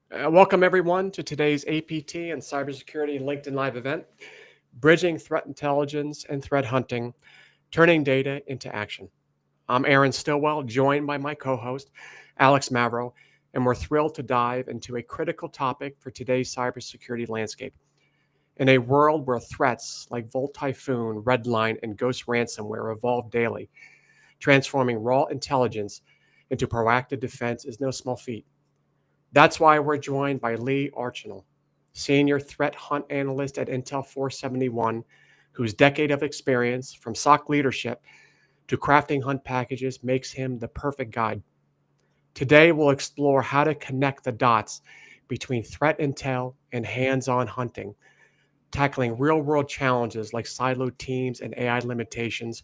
Welcome, everyone, to today's APT and Cybersecurity LinkedIn Live event, Bridging Threat Intelligence and Threat Hunting, Turning Data into Action. I'm Aaron Stillwell, joined by my co-host, Alex Mavro, and we're thrilled to dive into a critical topic for today's cybersecurity landscape. In a world where threats like Volt Typhoon, Redline, and Ghost ransomware evolve daily, transforming raw intelligence into proactive defense is no small feat. That's why we're joined by Lee Archinal, Senior Threat Hunt Analyst at Intel 471, whose decade of experience from SOC leadership to crafting hunt packages makes him the perfect guide. Today, we'll explore how to connect the dots between threat intel and hands-on hunting, tackling real-world challenges like siloed teams and AI limitations,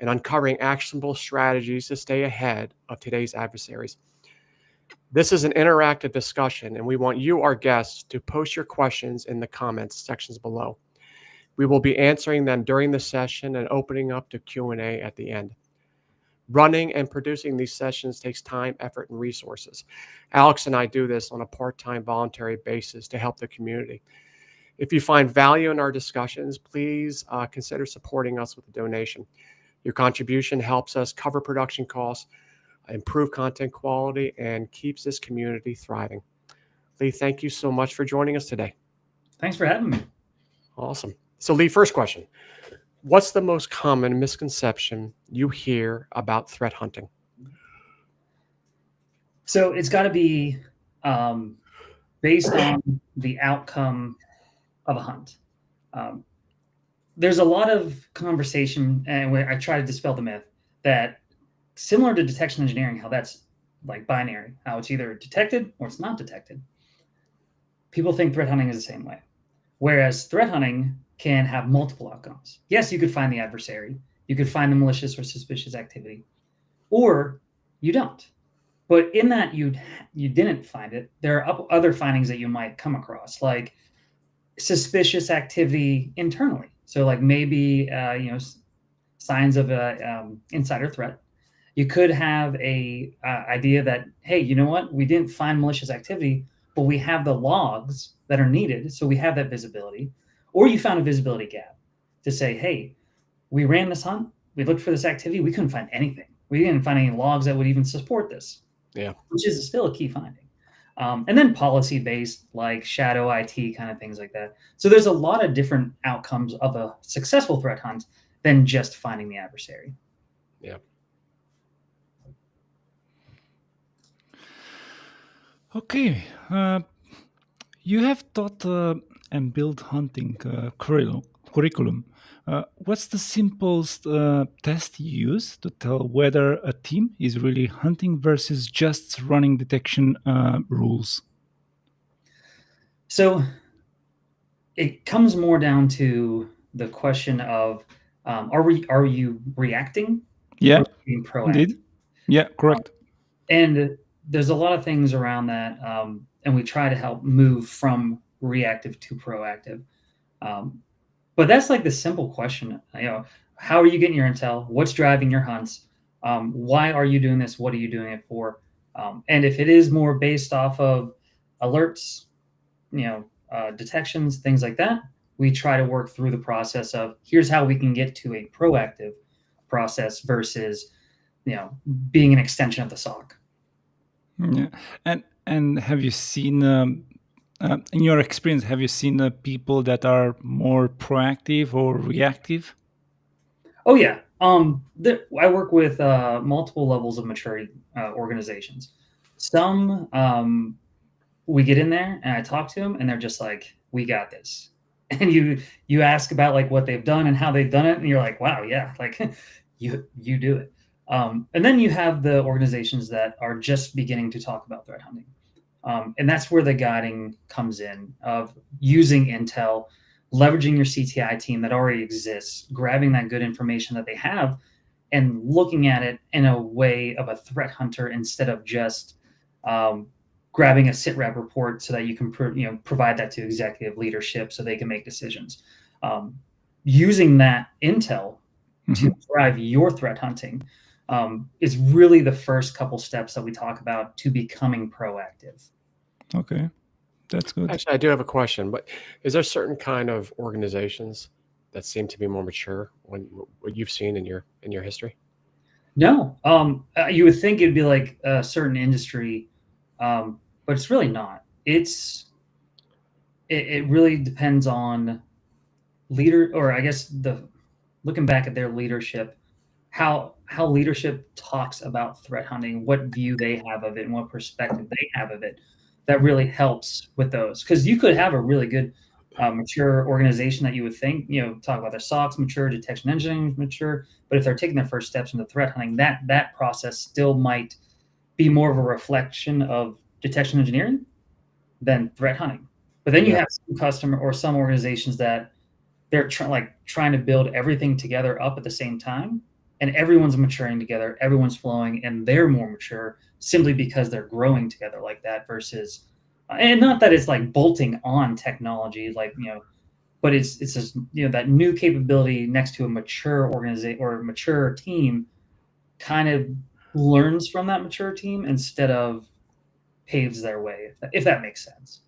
and uncovering actionable strategies to stay ahead of today's adversaries. This is an interactive discussion, and we want you, our guests, to post your questions in the comments sections below. We will be answering them during the session and opening up to Q&A at the end. Running and producing these sessions takes time, effort, and resources. Alex and I do this on a part-time voluntary basis to help the community. If you find value in our discussions, please consider supporting us with a donation. Your contribution helps us cover production costs, improve content quality, and keeps this community thriving. Lee, thank you so much for joining us today. Thanks for having me. Awesome. So, Lee, first question. What's the most common misconception you hear about threat hunting? So it's got to be based on the outcome of a hunt. There's a lot of conversation, and I try to dispel the myth that similar to detection engineering, how that's like binary, how it's either detected or it's not detected. People think threat hunting is the same way. Whereas threat hunting can have multiple outcomes. Yes, you could find the adversary, you could find the malicious or suspicious activity, or you don't. But in that you didn't find it, there are other findings that you might come across, like suspicious activity internally. So, like maybe signs of a insider threat. You could have a idea that, hey, you know what? We didn't find malicious activity, but we have the logs that are needed, so we have that visibility. Or you found a visibility gap to say, hey, we ran this hunt, we looked for this activity, we couldn't find anything. We didn't find any logs that would even support this. Yeah. Which is still a key finding. And then policy-based, like shadow IT kind of things like that. So there's a lot of different outcomes of a successful threat hunt than just finding the adversary. Yeah. Okay. You have taught and built hunting curriculum. What's the simplest test you use to tell whether a team is really hunting versus just running detection rules? So it comes more down to the question of, are you reacting? Yeah, or being proactive? indeed. Yeah, correct. And there's a lot of things around that, and we try to help move from reactive to proactive. But that's like the simple question. How are you getting your intel? What's driving your hunts? Why are you doing this? What are you doing it for? And if it is more based off of alerts, detections, things like that, we try to work through the process of here's how we can get to a proactive process versus, being an extension of the SOC. Yeah, and have you seen, in your experience, have you seen people that are more proactive or reactive? Oh yeah. I work with multiple levels of maturity organizations. Some we get in there and I talk to them and they're just like, "We got this." And you ask about like what they've done and how they've done it, and you're like, "Wow, yeah, like you do it." And then you have the organizations that are just beginning to talk about threat hunting, and that's where the guiding comes in of using intel, leveraging your CTI team that already exists, grabbing that good information that they have, and looking at it in a way of a threat hunter instead of just grabbing a SITREP report so that you can provide that to executive leadership so they can make decisions. Using that intel to drive your threat hunting is really the first couple steps that we talk about to becoming proactive. Okay, that's good. Actually, I do have a question, but is there certain kind of organizations that seem to be more mature when what you've seen in your history? No, you would think it'd be like a certain industry, but it's really not. It really depends on leader, or I guess the looking back at their leadership, how leadership talks about threat hunting, what view they have of it, and what perspective they have of it. That really helps with those, because you could have a really good mature organization that you would think, talk about their SOCs mature, detection engineering mature, but if they're taking their first steps into threat hunting, that process still might be more of a reflection of detection engineering than threat hunting. But then you Yeah, have some customer or some organizations that they're trying to build everything together up at the same time, and everyone's maturing together, everyone's flowing, and they're more mature simply because they're growing together like that versus and not that it's like bolting on technology, like, but it's just, that new capability next to a mature organization or a mature team kind of learns from that mature team instead of paves their way, if that makes sense.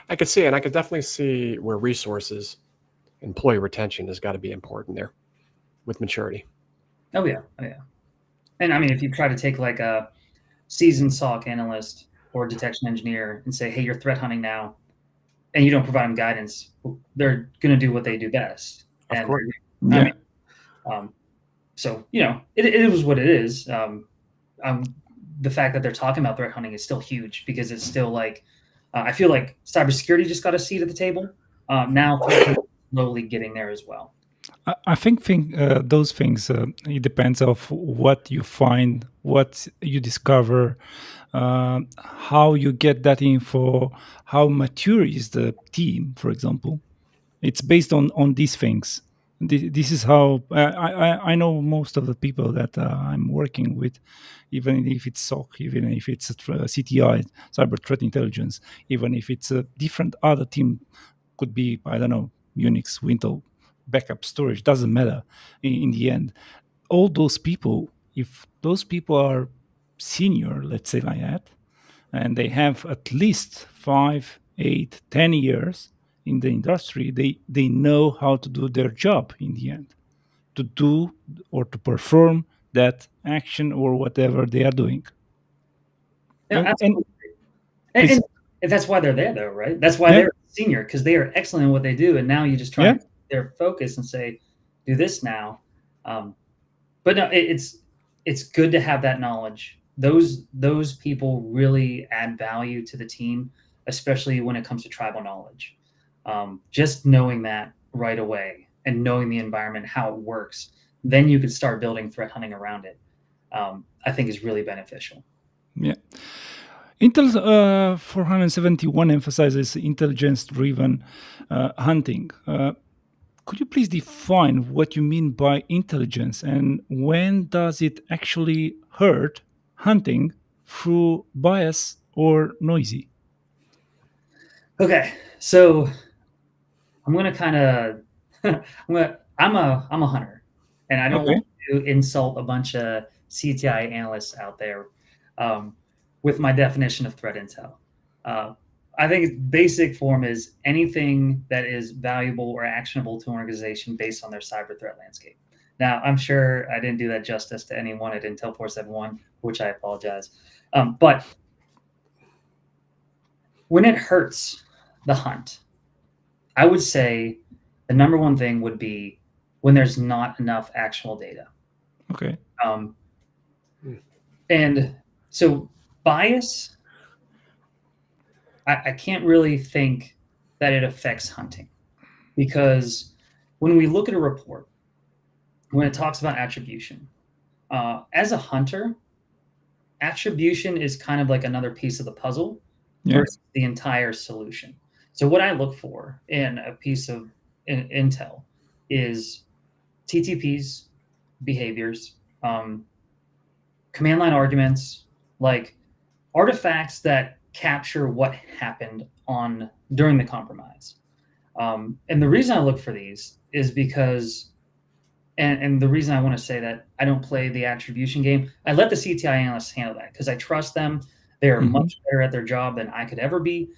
I could see, and I could definitely see where resources, employee retention has got to be important there with maturity. Oh yeah, oh yeah. And I mean, if you try to take like a seasoned SOC analyst or detection engineer and say, hey, you're threat hunting now, and you don't provide them guidance, they're going to do what they do best. Of And course. I Yeah. mean, so, it was what it is. The fact that they're talking about threat hunting is still huge, because it's still like, I feel like cybersecurity just got a seat at the table. Now threat hunting is slowly getting there as well. I think those things, it depends of what you find, what you discover, how you get that info, how mature is the team, for example. It's based on these things. This is how I know most of the people that I'm working with, even if it's SOC, even if it's CTI, cyber threat intelligence, even if it's a different other team, could be, I don't know, Unix, Windows, backup storage, doesn't matter. In the end, all those people, if those people are senior, let's say like that, and they have at least 5, 8, 10 years in the industry, they know how to do their job in the end, to do or to perform that action or whatever they are doing. Yeah, And absolutely. please, And that's why they're there, though, right? That's why yeah, they're senior, because they are excellent in what they do, and now you just try yeah, and keep their focus and say, do this now. But no, it's good to have that knowledge. Those people really add value to the team, especially when it comes to tribal knowledge. Just knowing that right away and knowing the environment, how it works, then you could start building threat hunting around it. I think is really beneficial. yeah. Intel 471 emphasizes intelligence-driven hunting. Could you please define what you mean by intelligence, and when does it actually hurt hunting through bias or noisy? Okay, so I'm gonna kind of I'm a hunter, and I don't Okay. want to insult a bunch of CTI analysts out there with my definition of threat intel. Uh, I think its basic form is anything that is valuable or actionable to an organization based on their cyber threat landscape. Now, I'm sure I didn't do that justice to anyone at Intel 471, which I apologize. But when it hurts the hunt, I would say the number one thing would be when there's not enough actual data. Okay. Um, and so bias, I can't really think that it affects hunting, because when we look at a report, when it talks about attribution, as a hunter, attribution is kind of like another piece of the puzzle Yeah. versus the entire solution. So what I look for in a piece of intel is TTPs, behaviors, command line arguments, like artifacts that capture what happened on during the compromise. And the reason I look for these is because, and the reason I want to say that I don't play the attribution game, I let the CTI analysts handle that because I trust them. They are much better at their job than I could ever be.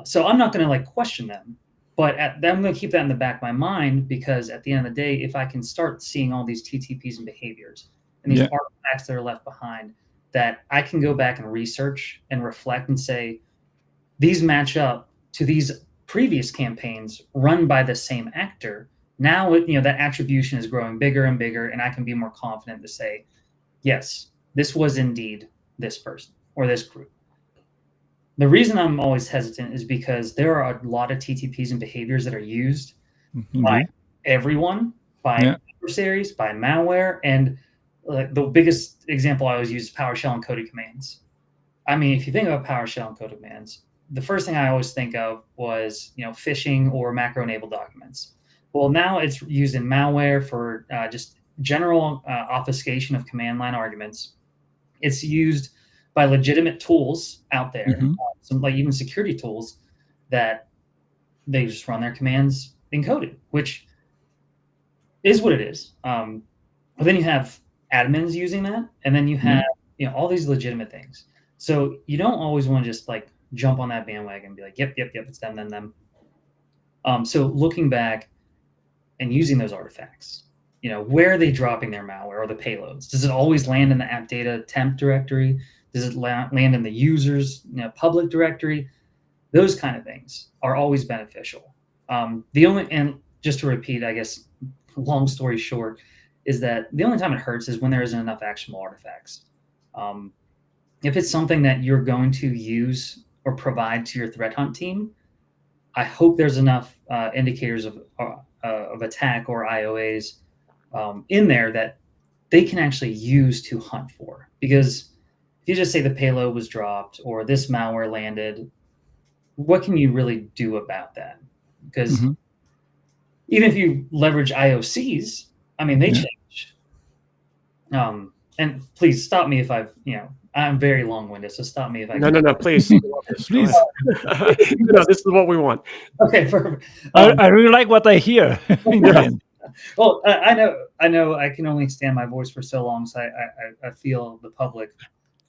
So I'm not going to like question them, but I'm going to keep that in the back of my mind, because at the end of the day, if I can start seeing all these TTPs and behaviors and these artifacts that are left behind, that I can go back and research and reflect and say, these match up to these previous campaigns run by the same actor. Now, that attribution is growing bigger and bigger, and I can be more confident to say, yes, this was indeed this person or this group. The reason I'm always hesitant is because there are a lot of TTPs and behaviors that are used by everyone, by adversaries, by malware, and the biggest example I always use is PowerShell encoded commands. I mean, if you think about PowerShell encoded commands, the first thing I always think of was, phishing or macro-enabled documents. Well, now it's used in malware for just general obfuscation of command line arguments. It's used by legitimate tools out there, some like even security tools, that they just run their commands encoded, which is what it is. But then you have admins using that, and then you have all these legitimate things. So you don't always want to just like jump on that bandwagon and be like, yep, it's them. So looking back and using those artifacts, where are they dropping their malware or the payloads? Does it always land in the app data temp directory? Does it land in the user's public directory? Those kind of things are always beneficial. And just to repeat, I guess, long story short, is that the only time it hurts is when there isn't enough actionable artifacts. If it's something that you're going to use or provide to your threat hunt team, I hope there's enough indicators of attack or IOAs in there that they can actually use to hunt for. Because if you just say the payload was dropped or this malware landed, what can you really do about that? Because even if you leverage IOCs, I mean, they change. And please stop me if I'm very long-winded, so stop me if I... No, please. Please. No, this is what we want. Okay, perfect. I really like what I hear. Well, I know I can only stand my voice for so long, so I feel the public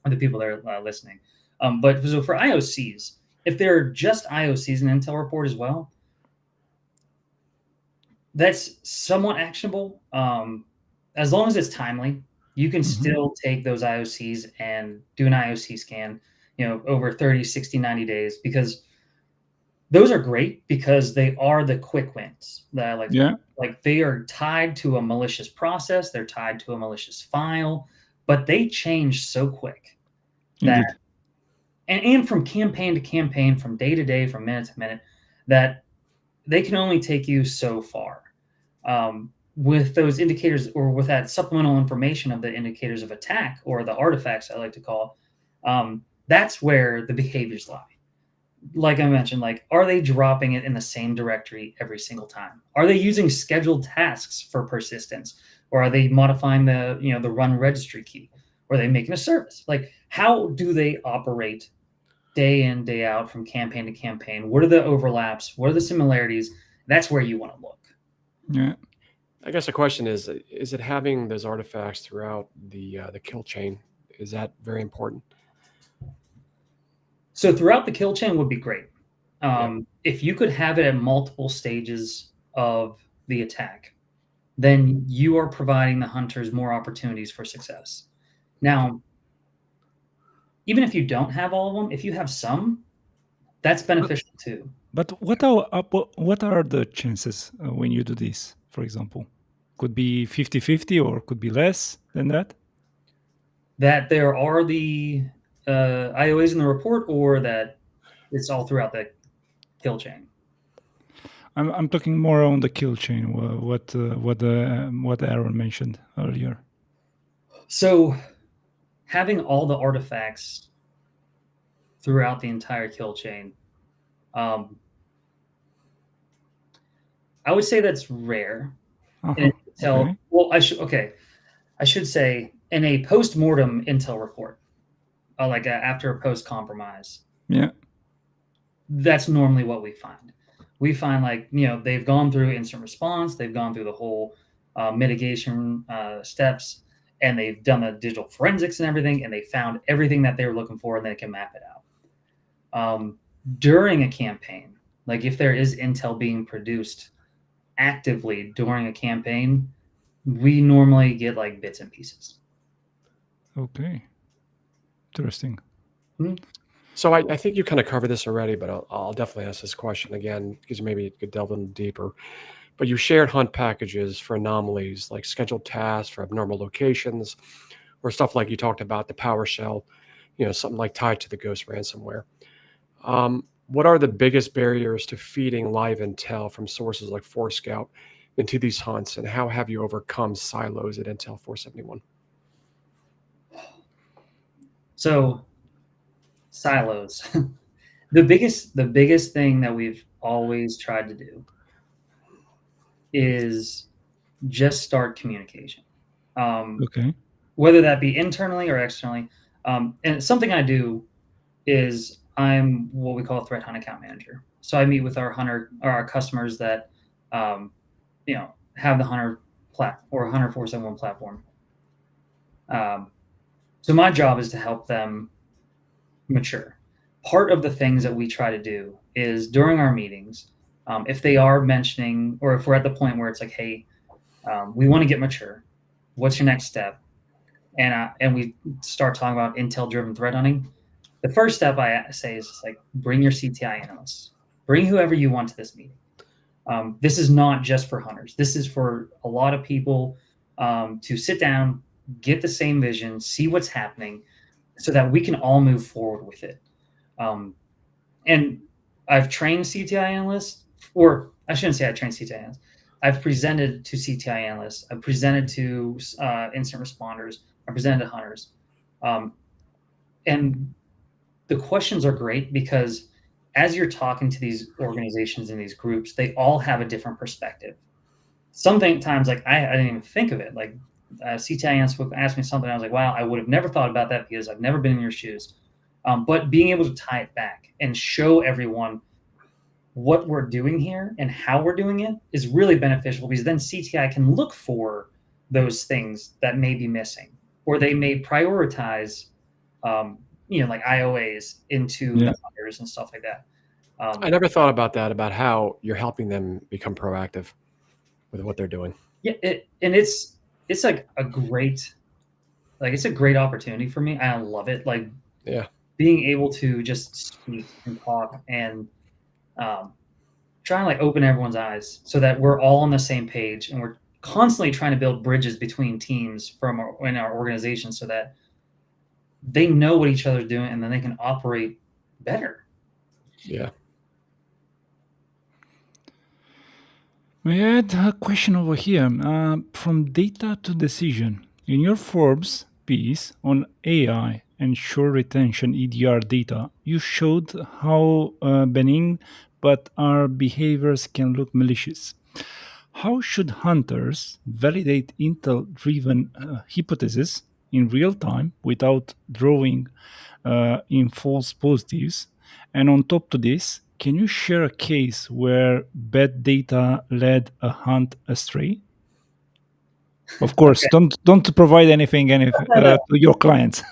or the people that are listening. But so for IOCs, if they're just IOCs in Intel report as well, that's somewhat actionable. As long as it's timely, you can still take those IOCs and do an IOC scan, over 30, 60, 90 days, because those are great because they are the quick wins that I like. Like they are tied to a malicious process. They're tied to a malicious file, but they change so quick that, and from campaign to campaign, from day to day, from minute to minute, that they can only take you so far. With those indicators, or with that supplemental information of the indicators of attack, or the artifacts I like to call, that's where the behaviors lie. Like I mentioned, are they dropping it in the same directory every single time? Are they using scheduled tasks for persistence? Or are they modifying the run registry key? Or are they making a service? How do they operate day in, day out, from campaign to campaign? What are the overlaps? What are the similarities? That's where you want to look. Yeah. I guess the question is it having those artifacts throughout the kill chain? Is that very important? So throughout the kill chain would be great. If you could have it at multiple stages of the attack, then you are providing the hunters more opportunities for success. Now, even if you don't have all of them, if you have some, that's beneficial too. But what are the chances when you do this, for example? Could be 50-50 or could be less than that? That there are the IOAs in the report, or that it's all throughout the kill chain? I'm talking more on the kill chain, what Aaron mentioned earlier. So having all the artifacts throughout the entire kill chain, I would say that's rare. Okay. Well, I should say in a post-mortem Intel report, after a post-compromise. Yeah. That's normally what we find. We find they've gone through instant response, they've gone through the whole mitigation steps, and they've done the digital forensics and everything, and they found everything that they were looking for, and they can map it out. During a campaign, like if there is intel being produced actively during a campaign, we normally get like bits and pieces. Okay. Interesting. So I think you kind of covered this already, but I'll definitely ask this question again because maybe you could delve in deeper. But you shared hunt packages for anomalies like scheduled tasks for abnormal locations or stuff like you talked about the PowerShell, something like tied to the Ghost ransomware. What are the biggest barriers to feeding live intel from sources like Forescout into these hunts, and how have you overcome silos at Intel 471? So silos. The biggest thing that we've always tried to do is just start communication. Okay. Whether that be internally or externally. And something I do is I'm what we call a threat hunt account manager. So I meet with our hunter or our customers that have the hunter or Hunter 471 platform. So my job is to help them mature. Part of the things that we try to do is during our meetings, if they are mentioning, or if we're at the point where it's like, hey, we want to get mature. What's your next step? And we start talking about intel-driven threat hunting. The first step I say is just like, bring your CTI analysts, bring whoever you want to this meeting. This is not just for hunters. This is for a lot of people to sit down, get the same vision, see what's happening, so that we can all move forward with it. And I've trained CTI analysts, or I shouldn't say I trained CTI analysts. I've presented to CTI analysts. I've presented to incident responders. I presented to hunters. And the questions are great because as you're talking to these organizations and these groups, they all have a different perspective. Sometimes, like I didn't even think of it. Like CTI analyst would ask me something, I was like, wow, I would have never thought about that because I've never been in your shoes. But being able to tie it back and show everyone what we're doing here and how we're doing it is really beneficial, because then CTI can look for those things that may be missing, or they may prioritize, like IOAs into the hunters and stuff like that. I never thought about that, about how you're helping them become proactive with what they're doing. Yeah, it's like it's a great opportunity for me. I love it. Like, Yeah. being able to just speak and talk and try and like open everyone's eyes so that we're all on the same page, and we're constantly trying to build bridges between teams in our organization so that they know what each other's doing and then they can operate better. Yeah. May I add a question over here? From data to decision. In your Forbes piece on AI and short retention EDR data, you showed how benign but our behaviors can look malicious. How should hunters validate intel-driven hypotheses in real time without drawing in false positives? And on top to this, can you share a case where bad data led a hunt astray? Of course, Okay. don't provide anything to your clients.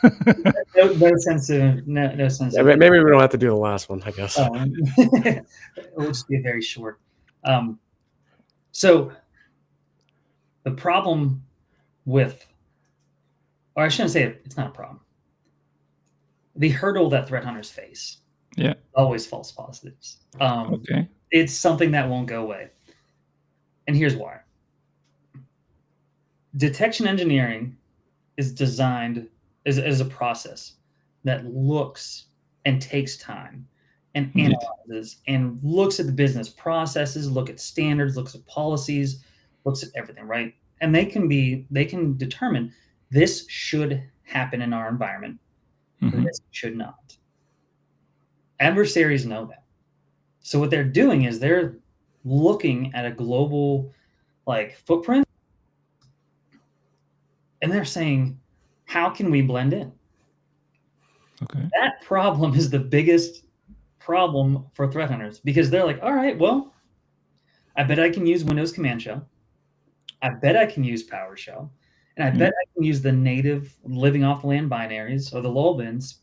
No sense. Yeah, maybe we don't have to do the last one, I guess. It will just be very short. So the problem with, or I shouldn't say it's not a problem. The hurdle that threat hunters face, always false positives. Okay. It's something that won't go away. And here's why. Detection engineering is designed as a process that looks and takes time and analyzes and looks at the business processes, look at standards, looks at policies, looks at everything, right? And they can determine this should happen in our environment. This should not. Adversaries know that. So what they're doing is they're looking at a global footprint, and they're saying, how can we blend in? Okay. That problem is the biggest problem for threat hunters, because they're like, all right, well, I bet I can use Windows Command Shell. I bet I can use PowerShell. And I bet I can use the native living off the land binaries or the lull bins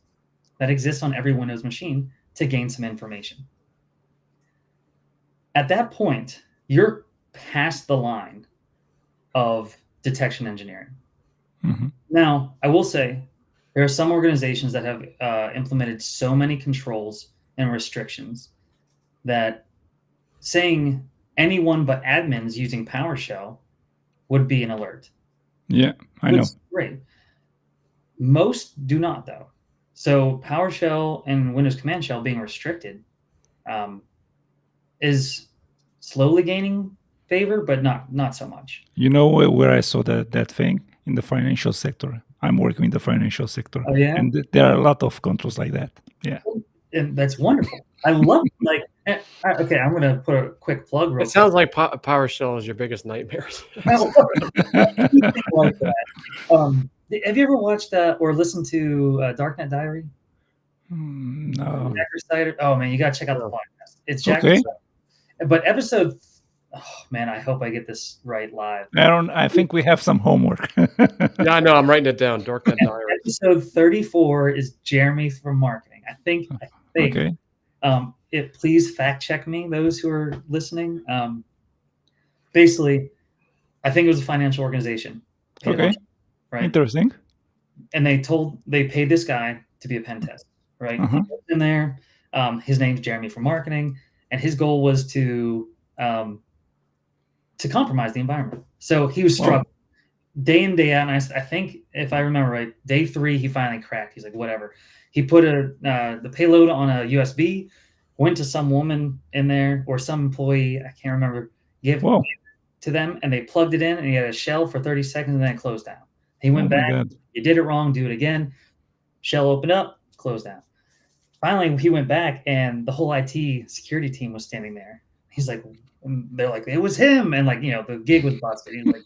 that exist on every Windows machine to gain some information. At that point, you're past the line of detection engineering. Now, I will say there are some organizations that have implemented so many controls and restrictions that saying anyone but admins using PowerShell would be an alert. Yeah, I know. Great. Most do not, though. So PowerShell and Windows Command Shell being restricted is slowly gaining favor, but not so much. You know where I saw that thing? In the financial sector. I'm working in the financial sector. Oh, yeah? And there are a lot of controls like that. Yeah. And that's wonderful. I love like. Okay, I'm going to put a quick plug. Real It quick. sounds like PowerShell is your biggest nightmare. Like that. Have you ever watched or listened to Darknet Diary? No. Oh man, you got to check out the podcast. It's Jack. Okay. But episode. Oh man, I hope I get this right live. I think we have some homework. Yeah, I know. I'm writing it down. Darknet Diary. Episode 34 is Jeremy from marketing. I think. Okay. Please fact check me, those who are listening. Basically, I think it was a financial organization. Okay. Right. Interesting. And they paid this guy to be a pen test, right? He goes in there. His name's Jeremy from marketing, and his goal was to compromise the environment. So he was struggling day in, day out. And I think if I remember right, day 3, he finally cracked. He's like, whatever. He put the payload on a USB, went to some woman in there or some employee, I can't remember, gave it to them, and they plugged it in, and he had a shell for 30 seconds, and then it closed down. He went back. You did it wrong. Do it again. Shell opened up, closed down. Finally, he went back, and the whole IT security team was standing there. He's like, they're like, it was him, and like, the gig was busted. He's like,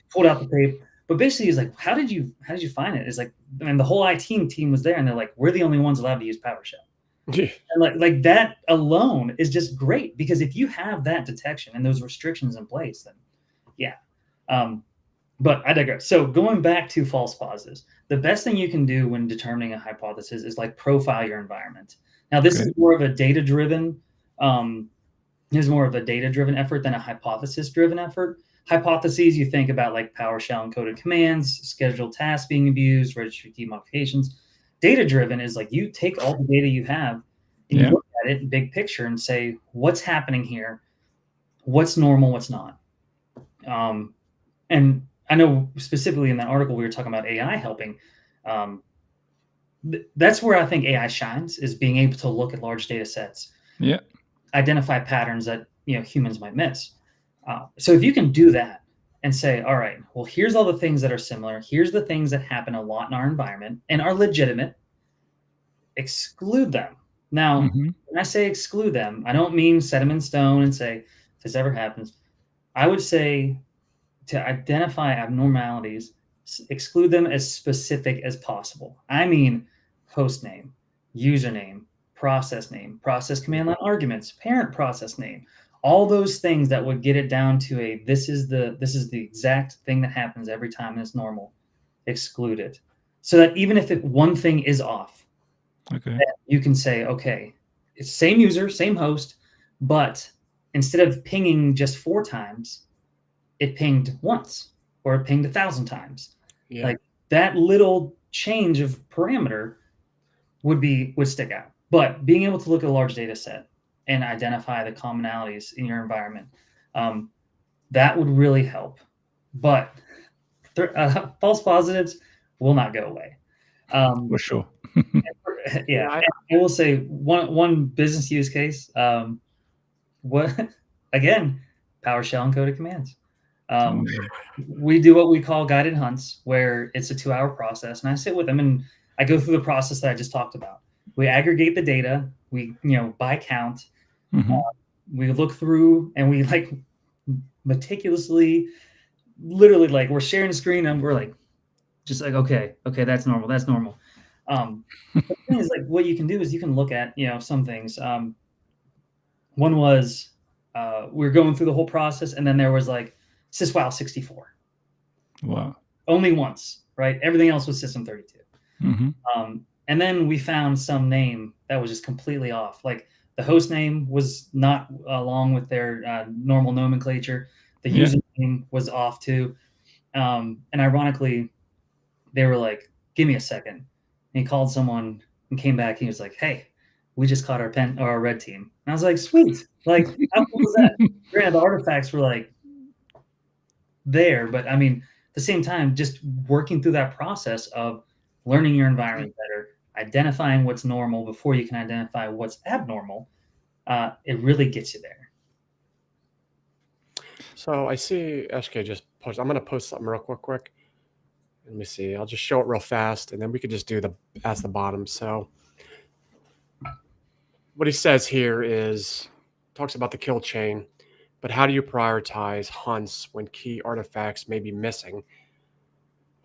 pulled out the tape, but basically he's like, how did you find it? It's like, and the whole IT team was there, and they're like, we're the only ones allowed to use PowerShell. And like that alone is just great, because if you have that detection and those restrictions in place, then yeah. But I digress. So going back to false positives, the best thing you can do when determining a hypothesis is like profile your environment. Now, this is more of a data-driven effort than a hypothesis-driven effort. Hypotheses, you think about like PowerShell encoded commands, scheduled tasks being abused, registry key modifications. Data-driven is like you take all the data you have and you look at it in big picture and say, what's happening here? What's normal? What's not? And I know specifically in that article we were talking about AI helping. That's where I think AI shines, is being able to look at large data sets, identify patterns that humans might miss. So if you can do that and say, all right, well, here's all the things that are similar. Here's the things that happen a lot in our environment and are legitimate. Exclude them. Now, when I say exclude them, I don't mean set them in stone and say, if this ever happens. I would say to identify abnormalities, exclude them as specific as possible. I mean, host name, username, process command line arguments, parent process name, all those things that would get it down to this is the exact thing that happens every time and it's normal. Exclude it, so that even if one thing is off, you can say, okay, it's same user, same host, but instead of pinging just 4 times, it pinged once, or it pinged 1,000 times. Like that little change of parameter would stick out. But being able to look at a large data set and identify the commonalities in your environment, that would really help. But false positives will not go away. For sure. I will say one business use case. Again, PowerShell encoded commands. We do what we call guided hunts, where it's a 2-hour process, and I sit with them and I go through the process that I just talked about. We aggregate the data, we by count, we look through, and we like meticulously, literally, like we're sharing the screen and we're like, just like, okay, that's normal. The thing is, like, what you can do is you can look at some things. One was we were going through the whole process, and then there was like syswow 64. Wow. Only once, right? Everything else was system 32. Hmm. And then we found some name that was just completely off. Like the host name was not along with their normal nomenclature. The Yeah. username was off too. And ironically, they were like, "Give me a second." And he called someone and came back. He was like, "Hey, we just caught our red team." And I was like, "Sweet! Like, how cool was that?" Granted, the artifacts were like there, but I mean, at the same time, just working through that process of learning your environment better, identifying what's normal before you can identify what's abnormal, it really gets you there. So I see SK just post. I'm going to post something real quick. Let me see. I'll just show it real fast, and then we could just do the ask the bottom. So what he says here is talks about the kill chain, but how do you prioritize hunts when key artifacts may be missing,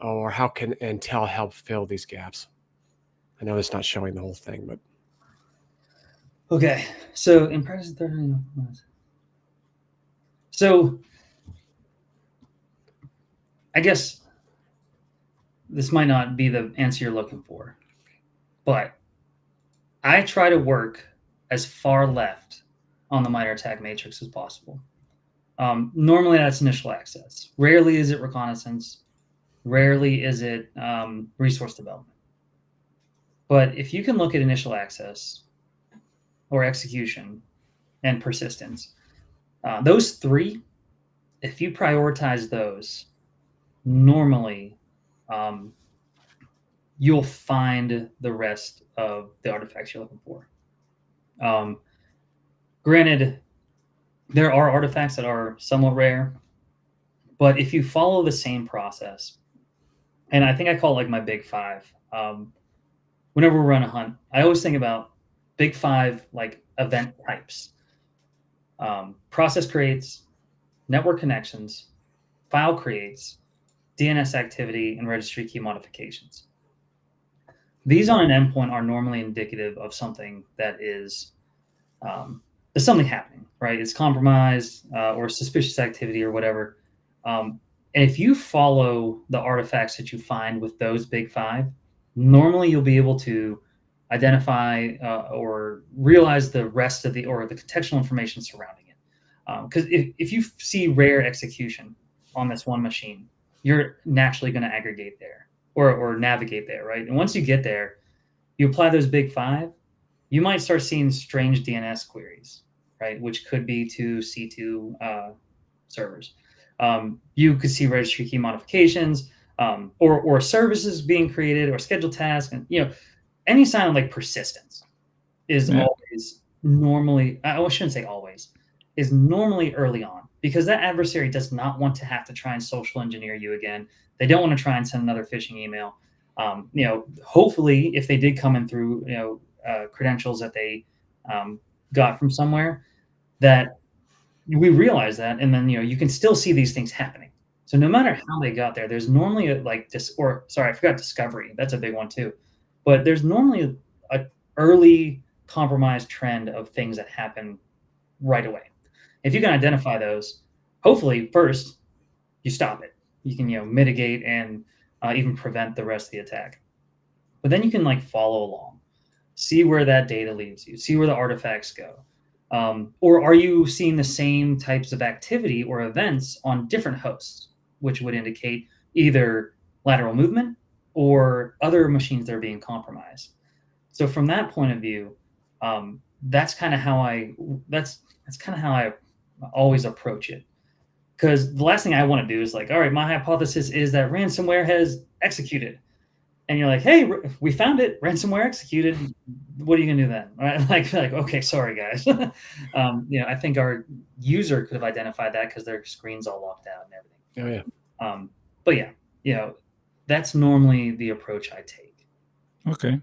or how can Intel help fill these gaps? I know it's not showing the whole thing, but Okay, so in practice, so I guess this might not be the answer you're looking for, but I try to work as far left on the MITRE ATT&CK matrix as possible. Normally, that's initial access. Rarely is it reconnaissance. Rarely is it resource development. But if you can look at initial access or execution and persistence, those three, if you prioritize those, normally you'll find the rest of the artifacts you're looking for. Granted, there are artifacts that are somewhat rare, but if you follow the same process, and I think I call it like my big five. Whenever we run a hunt, I always think about big five like event types: process creates, network connections, file creates, DNS activity, and registry key modifications. These on an endpoint are normally indicative of something that is there's something happening, right? It's compromised or suspicious activity or whatever. And if you follow the artifacts that you find with those big five, normally you'll be able to identify or realize the rest of the or the contextual information surrounding it. Because if you see rare execution on this one machine, you're naturally going to aggregate there or navigate there, right? And once you get there, you apply those big five, you might start seeing strange DNS queries, right? Which could be to C2 servers. You could see registry key modifications, or services being created, or scheduled tasks, and any sign of like persistence is Yeah. always normally. I shouldn't say always. Is normally early on, because that adversary does not want to have to try and social engineer you again. They don't want to try and send another phishing email. Hopefully, if they did come in through credentials that they got from somewhere, that we realize that, and then you can still see these things happening. So no matter how they got there, there's normally a I forgot discovery. That's a big one too. But there's normally a early compromised trend of things that happen right away. If you can identify those, hopefully first you stop it. You can mitigate and even prevent the rest of the attack. But then you can like follow along, see where that data leads you, see where the artifacts go. Or are you seeing the same types of activity or events on different hosts, which would indicate either lateral movement or other machines that are being compromised? So from that point of view, that's kind of how I always approach it. Because the last thing I want to do is like, all right, my hypothesis is that ransomware has executed. And you're like, hey, we found it, ransomware executed. What are you gonna do then? Right? Like, okay, sorry guys. I think our user could have identified that because their screen's all locked out and everything. oh yeah. But yeah, that's normally the approach I take. Okay.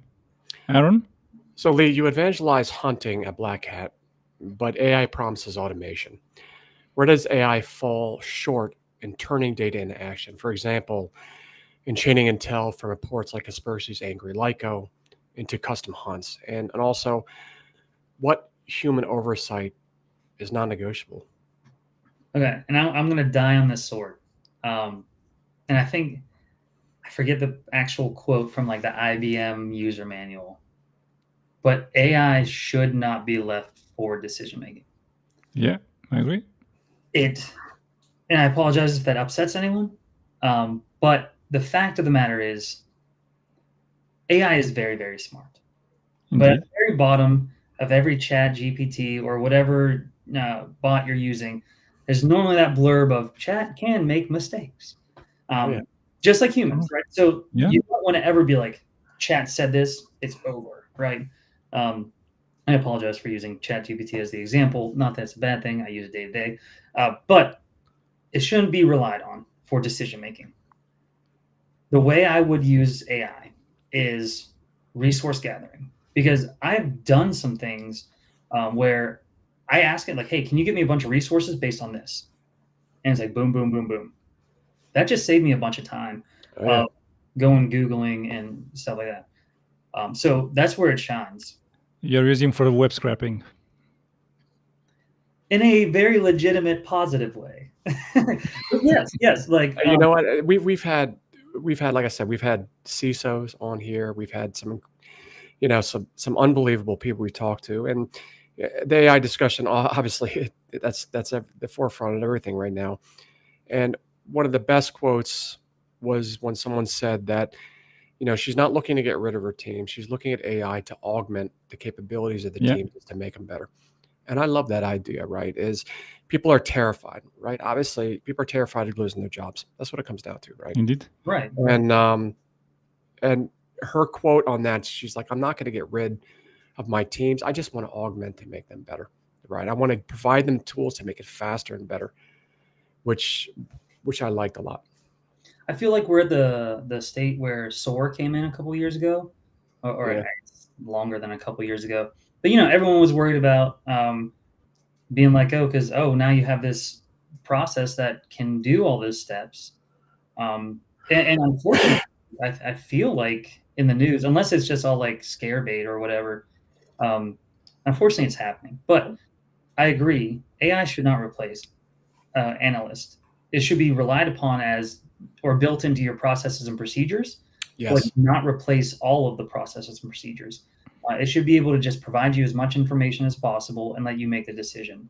Aaron? So Lee, you evangelize hunting at Black Hat, but AI promises automation. Where does AI fall short in turning data into action? For example, in chaining intel from reports like Kaspersky's Angry Lyco into custom hunts, and also what human oversight is non-negotiable. Okay, and I'm going to die on this sword. and I think I forget the actual quote from like the IBM user manual, but AI should not be left for decision making. Yeah, I agree. And I apologize if that upsets anyone, but the fact of the matter is, AI is very, very smart. But at Indeed. the very bottom of every chat GPT or whatever bot you're using, there's normally that blurb of chat can make mistakes. Oh, yeah. Just like humans, right? So Yeah. you don't want to ever be like, chat said this, it's over, right? I apologize for using ChatGPT as the example. Not that it's a bad thing. I use it day to day. But it shouldn't be relied on for decision making. The way I would use AI is resource gathering, because I've done some things where I ask it like, "Hey, can you give me a bunch of resources based on this?" And it's like, boom, boom, boom, boom. That just saved me a bunch of time Oh, yeah. going Googling and stuff like that. So that's where it shines You're using for web scraping. in a very legitimate, positive way. yes. Like, You know what? We've had, like I said, we've had CISOs on here. We've had some, some unbelievable people we talked to, and the AI discussion, obviously, that's at the forefront of everything right now. And one of the best quotes was when someone said that, she's not looking to get rid of her team. She's looking at AI to augment the capabilities of the Yeah. team to make them better. And I love that idea, right? Is people are terrified, right? Obviously, people are terrified of losing their jobs. That's what it comes down to, right? Indeed. right. And her quote on that, she's like, I'm not going to get rid of my teams. I just want to augment and make them better, right? I want to provide them tools to make it faster and better, which I liked a lot. I feel like we're at the state where SOAR came in a couple years ago, or Yeah. longer than a couple years ago. But everyone was worried about being like, because now you have this process that can do all those steps. And unfortunately, I feel like in the news, unless it's just all like scare bait or whatever, unfortunately it's happening. But I agree, AI should not replace analysts. It should be relied upon as or built into your processes and procedures, but Yes. not replace all of the processes and procedures. It should be able to just provide you as much information as possible and let you make the decision.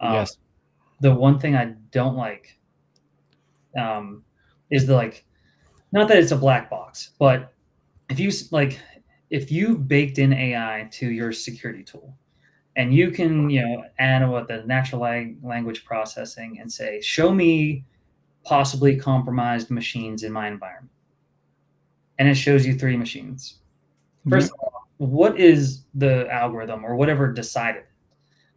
Yes. The one thing I don't like is not that it's a black box, but if you've baked in AI to your security tool, and you can add what the natural language processing and say, show me possibly compromised machines in my environment, and it shows you 3 machines. First of all, what is the algorithm or whatever decided?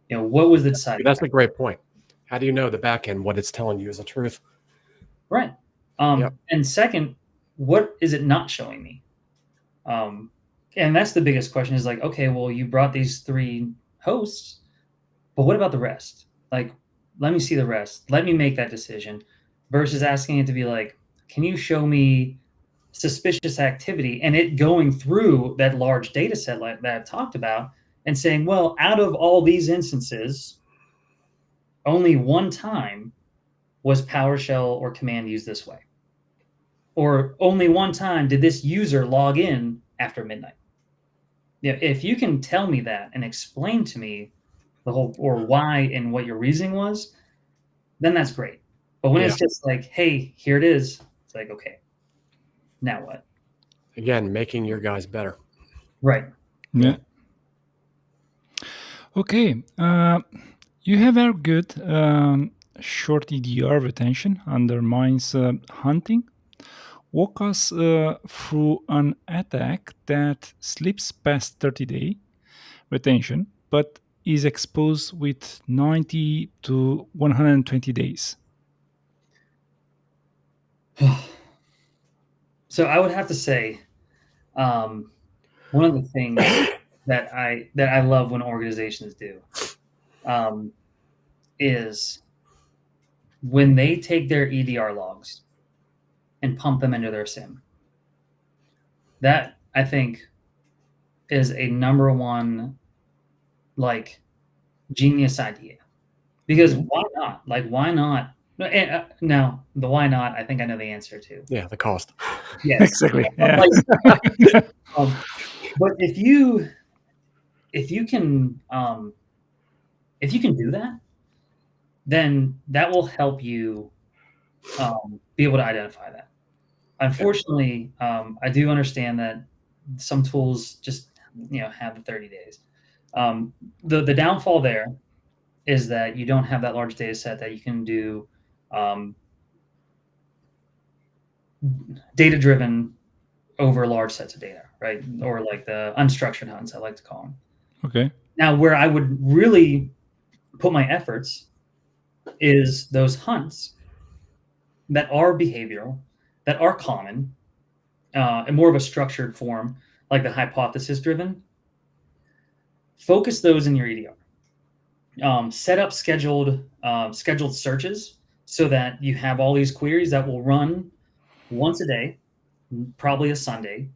What was the deciding? That's a great point. How do you know the back end, what it's telling you is the truth? Right. Yep. And second, what is it not showing me? And that's the biggest question is like, okay, well, you brought these 3 hosts, but what about the rest? Like, let me see the rest. Let me make that decision versus asking it to be like, can you show me suspicious activity, and it going through that large data set like that I've talked about and saying, well, out of all these instances, only one time was PowerShell or command used this way. Or only one time did this user log in after midnight. If you can tell me that and explain to me the whole or why and what your reasoning was, then that's great. But when it's just like, hey, here it is, it's like, okay, now what? Again, making your guys better. Right. Yeah. Okay. You have argued short EDR retention undermines hunting. Walk us through an attack that slips past 30-day retention, but is exposed with 90 to 120 days. So I would have to say, one of the things that I love when organizations do is when they take their EDR logs and pump them into their SIM. That, I think, is a number one genius idea. Because why not? Why not No, and, now the why not, I think I know the answer to. Yeah, the cost. Yes. Exactly. Yeah. Like, but if you can do that, then that will help you be able to identify that. Unfortunately, I do understand that some tools just have the 30 days. The downfall there is that you don't have that large data set that you can do data driven over large sets of data, right? Or like the unstructured hunts, I like to call them. Okay. Now, where I would really put my efforts is those hunts that are behavioral, that are common, in more of a structured form, like the hypothesis driven. Focus those in your EDR. Set up scheduled searches so that you have all these queries that will run once a day, probably a Sunday,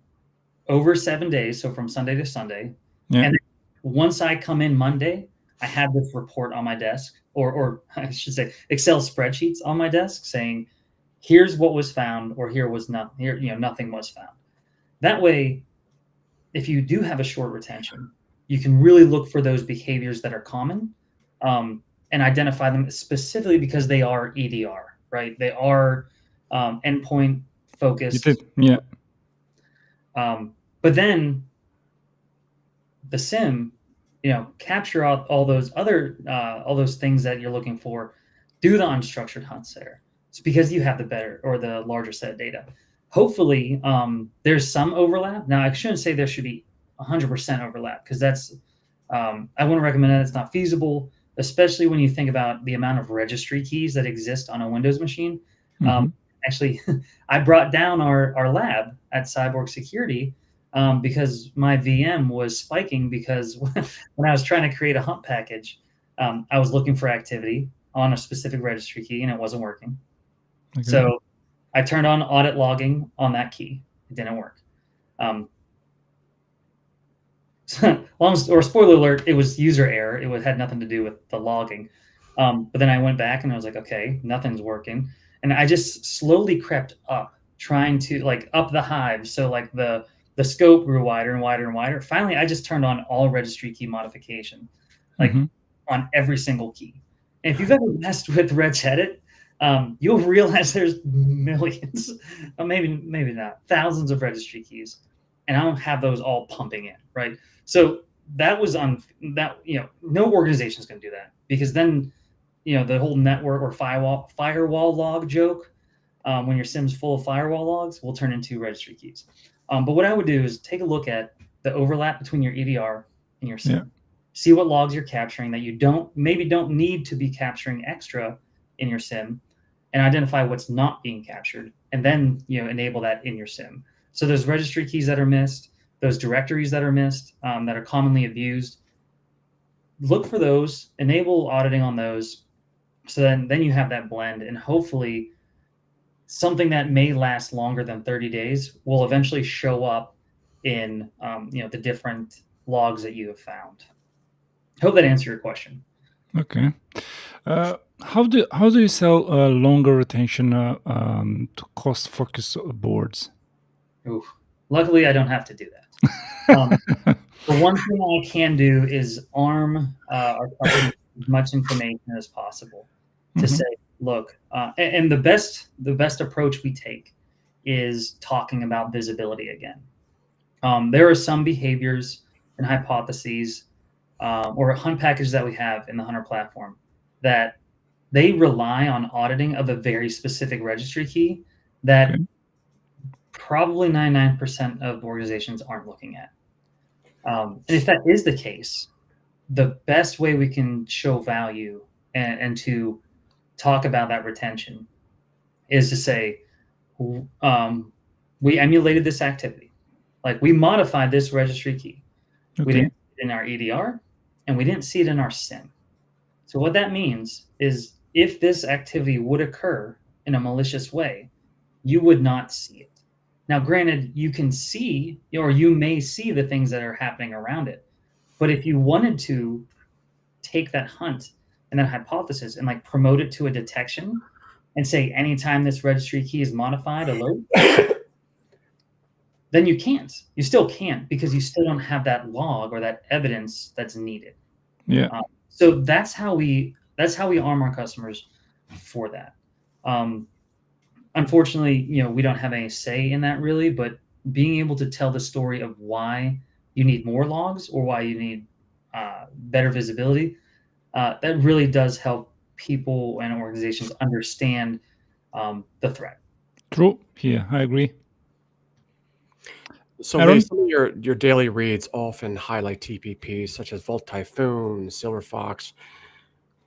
over 7 days, so from Sunday to Sunday. Yeah. And once I come in Monday, I have this report on my desk, or I should say Excel spreadsheets on my desk saying, here's what was found, or here was not here, nothing was found. That way, if you do have a short retention, you can really look for those behaviors that are common, and identify them specifically because they are EDR, right? They are endpoint You focused. did. Yeah. But then the SIM, capture all those other all those things that you're looking for. Do the unstructured hunts there. It's because you have the better or the larger set of data. Hopefully, there's some overlap. Now, I shouldn't say there should be 100% overlap because that's I wouldn't recommend that. It's not feasible, especially when you think about the amount of registry keys that exist on a Windows machine. Mhm. Actually, I brought down our lab at Cyborg Security because my VM was spiking because when I was trying to create a hunt package, I was looking for activity on a specific registry key and it wasn't working. Okay. So I turned on audit logging on that key. It didn't work. Or spoiler alert, it was user error. It had nothing to do with the logging. But then I went back and I was like, okay, nothing's working. And I just slowly crept up, trying to up the hive. So like the scope grew wider and wider and wider. Finally, I just turned on all registry key modification, Mhm. on every single key. And if you've ever messed with regedit, you'll realize there's millions, or maybe not, thousands of registry keys. And I don't have those all pumping in, right? So that was on that, no organization is going to do that because then, the whole network or firewall log joke, when your SIM's full of firewall logs, will turn into registry keys. But what I would do is take a look at the overlap between your EDR and your SIM. Yeah. See what logs you're capturing that you don't need to be capturing extra in your SIM, and identify what's not being captured, and then enable that in your SIM. So those registry keys that are missed, those directories that are missed, that are commonly abused, look for those, enable auditing on those, so then you have that blend, and hopefully something that may last longer than 30 days will eventually show up in the different logs that you have found. Hope that answered your question. Okay. How do you sell longer retention to cost focus boards? Oof. Luckily, I don't have to do that. The one thing I can do is arm our customers with as much information as possible to say, look, and the best approach we take is talking about visibility again. There are some behaviors and hypotheses or hunt packages that we have in the Hunter platform that they rely on auditing of a very specific registry key that Okay. probably 99% of organizations aren't looking at. And if that is the case, the best way we can show value and to talk about that retention is to say, we emulated this activity. Like we modified this registry key. We Okay. didn't see it in our EDR and we didn't see it in our SIM. So what that means is if this activity would occur in a malicious way, you would not see it. Now, granted, you can see, or you may see the things that are happening around it. But if you wanted to take that hunt and that hypothesis and promote it to a detection, and say anytime this registry key is modified, alert, then you can't. You still can't because you still don't have that log or that evidence that's needed. Yeah. So that's how we arm our customers for that. Unfortunately, we don't have any say in that really, but being able to tell the story of why you need more logs or why you need better visibility, that really does help people and organizations understand the threat. True. Yeah, I agree. So, Aaron? Lee, some of your daily reads often highlight TPPs such as Volt Typhoon, Silver Fox,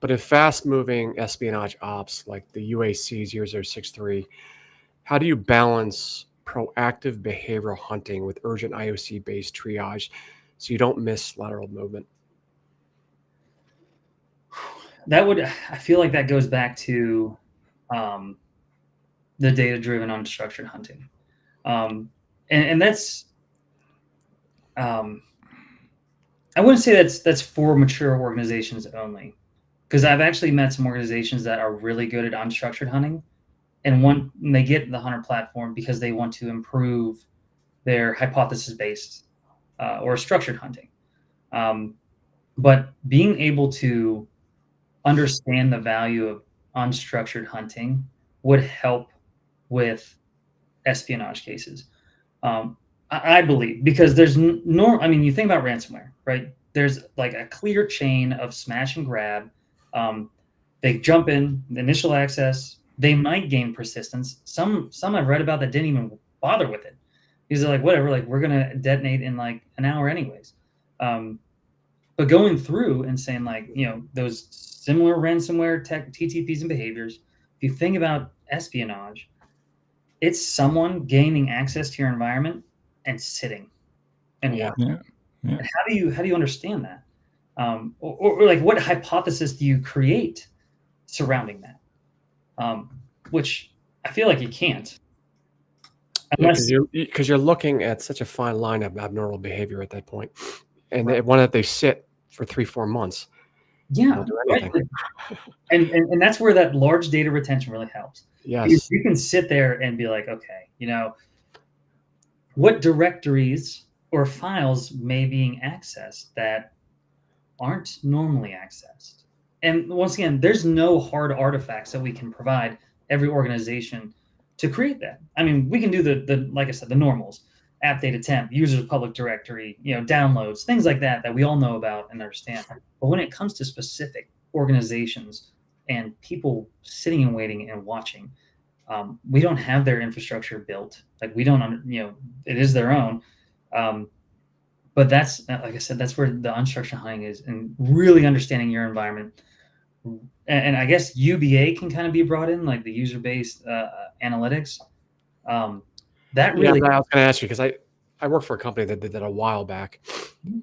but in fast-moving espionage ops like the UAC 0063, how do you balance proactive behavioral hunting with urgent IOC-based triage so you don't miss lateral movement? I feel like that goes back to the data-driven unstructured hunting. And that's, I wouldn't say that's for mature organizations only, because I've actually met some organizations that are really good at unstructured hunting, and when they get the hunter platform because they want to improve their hypothesis-based or structured hunting. But being able to understand the value of unstructured hunting would help with espionage cases. I believe, because there's I mean, you think about ransomware, right? There's like a clear chain of smash and grab. They jump in, initial access. They might gain persistence. Some I've read about that didn't even bother with it. These are like, whatever, like we're gonna detonate in like an hour anyways. But going through and saying like, those similar ransomware tech TTPs and behaviors, if you think about espionage, it's someone gaining access to your environment and sitting and Yeah. watching. Yeah. And how do you understand that? Or like what hypothesis do you create surrounding that? Which I feel like you can't. Because Unless, you're looking at such a fine line of abnormal behavior at that point, and Right. one that they sit for 3-4 months, yeah, don't do right. anything. And that's where that large data retention really helps. Because Yes. you can sit there and be like, okay, what directories or files may being accessed that aren't normally accessed. And once again, there's no hard artifacts that we can provide every organization to create that. I mean, we can do the like I said, the normals, app data temp, users public directory, downloads, things like that we all know about and understand. But when it comes to specific organizations and people sitting and waiting and watching, we don't have their infrastructure built. Like we don't, it is their own. But that's, like I said, that's where the unstructured hunting is, and really understanding your environment. And I guess UBA can kind of be brought in, like the user-based analytics. That Yeah, really, I was going to ask you because I worked for a company that did that a while back,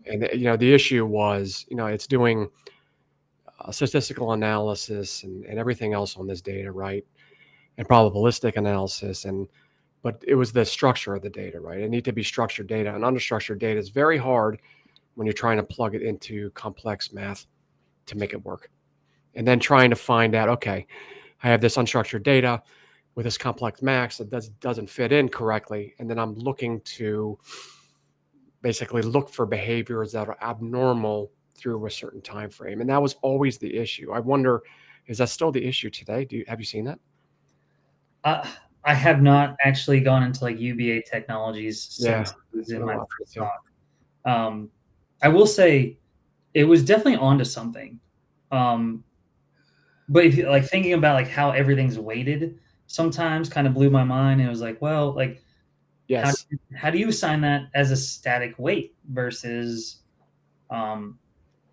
and the issue was it's doing statistical analysis and everything else on this data, right, and probabilistic analysis, but it was the structure of the data, right? It needed to be structured data, and unstructured data is very hard when you're trying to plug it into complex math to make it work, and then trying to find out, okay, I have this unstructured data with this complex max that doesn't fit in correctly, and then I'm looking to basically look for behaviors that are abnormal through a certain time frame, and that was always the issue. I wonder, is that still the issue today? Have you seen that? I have not actually gone into like UBA technologies since it was in my first talk. I will say it was definitely onto something. But if you like thinking about like how everything's weighted sometimes kind of blew my mind. And it was like, well, like Yes. how do you assign that as a static weight versus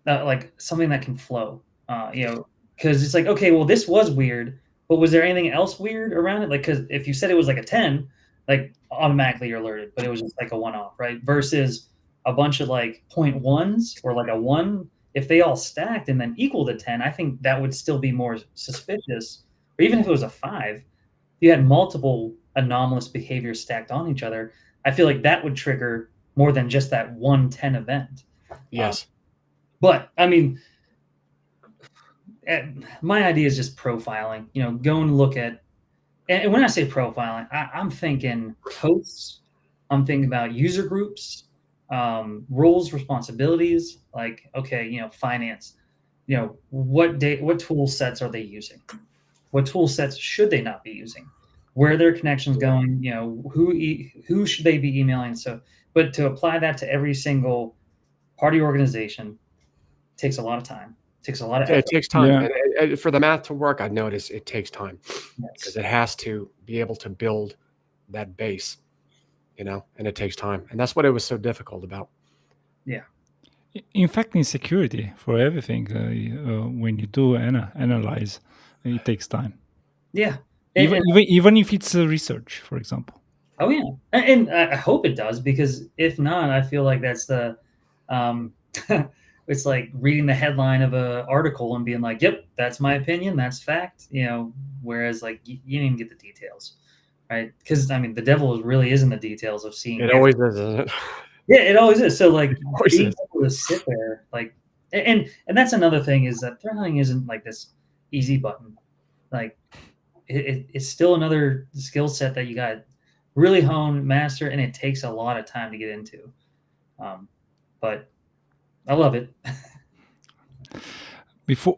like something that can flow? Because it's like, okay, well, this was weird, but was there anything else weird around it? Like, because if you said it was like a 10, like automatically you're alerted, but it was just like a one-off, right? Versus a bunch of like 0.1s or like a 1, if they all stacked and then equal to 10, I think that would still be more suspicious. Or even if it was a 5, if you had multiple anomalous behaviors stacked on each other, I feel like that would trigger more than just that 110 event. Yes. But I mean, my idea is just profiling. Go and look at and when I say profiling, I'm thinking hosts. I'm thinking about user groups, roles, responsibilities. Like, okay, finance. What tool sets are they using? What tool sets should they not be using? Where are their connections going? Who should they be emailing? So, but to apply that to every single party organization takes a lot of time. Takes a lot of It effort. takes time, Yeah. and for the math to work, I notice it takes time because Yes. it has to be able to build that base, and it takes time, and that's what it was so difficult about. Yeah. In fact, in security, for everything, when you do analyze, it takes time. Yeah. Even if it's research, for example. Oh yeah, and I hope it does, because if not, I feel like that's um, it's like reading the headline of a article and being like, "Yep, that's my opinion, that's fact." Whereas like you didn't get the details, right? Because I mean, the devil really is in the details of seeing. It always is, isn't it? Yeah, it always is. So like Always being is. able to sit there, like, and that's another thing, is that threat hunting isn't like this easy button. Like it's still another skill set that you got really hone, master, and it takes a lot of time to get into. But I love it.